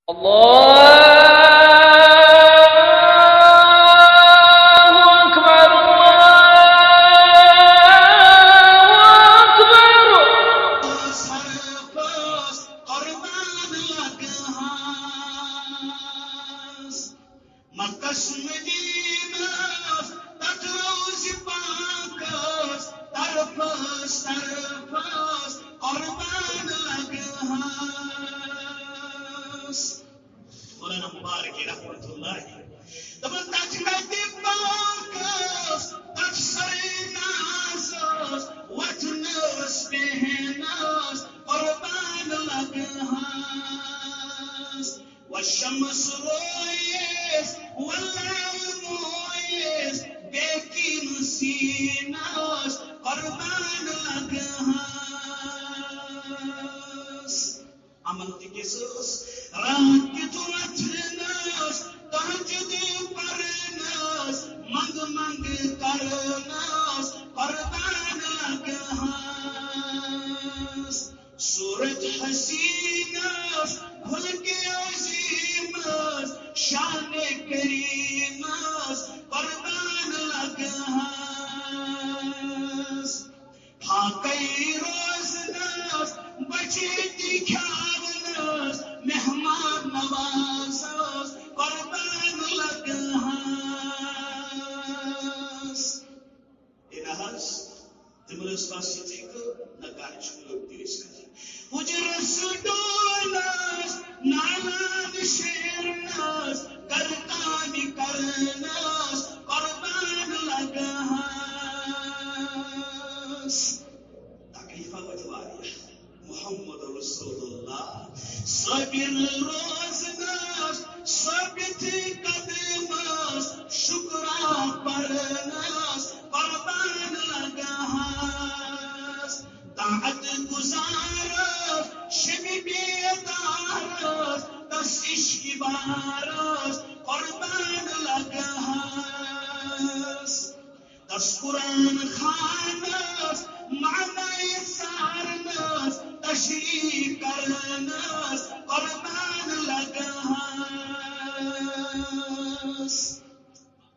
الله أكبر مولانا مبارک رحمۃ اللہ دبل تاج میں باکس تاج سریناس وجنس بہناس قربان لگہاس والشمس رویس والليل مویس بیکین سیناس قربان لگہاس عمل تکسس رات کی ترتناس تہجد پرناس منگ منگ کرناس قربان لگہاس سورج حسیناس کھل کے عظیماس شان کریماس قربان لگہاس پھاکئی روزناس بچے دکھاوناس مہمان نوازاس قربان لگہاس انہاس تمرس پاسیتیک نگارچ لوگتیس کر حجرس ڈوناس نالان شیرناس کرکانی کرناس قربان لگہاس تکلیفہ وجواری محمد رسول اللہ صابر روزناس ثابت قدماس شکرا پرناس قربان لگہاس طاعت گزاراس شب بیداراس دس عشق باراس قربان لگہاس دس قرآن خاناس معنی سارناس تشریح کرناس قربان لگہاس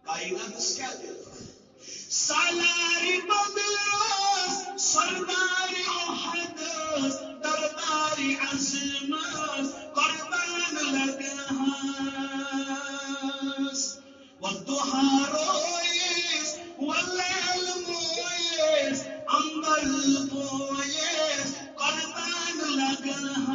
کائنات کیا دیتا سالاری بدراس سردار احداس درباری عظماس قربان لگہاس والضحى رويس والليل مويس عنبر بويس قربان لگہاس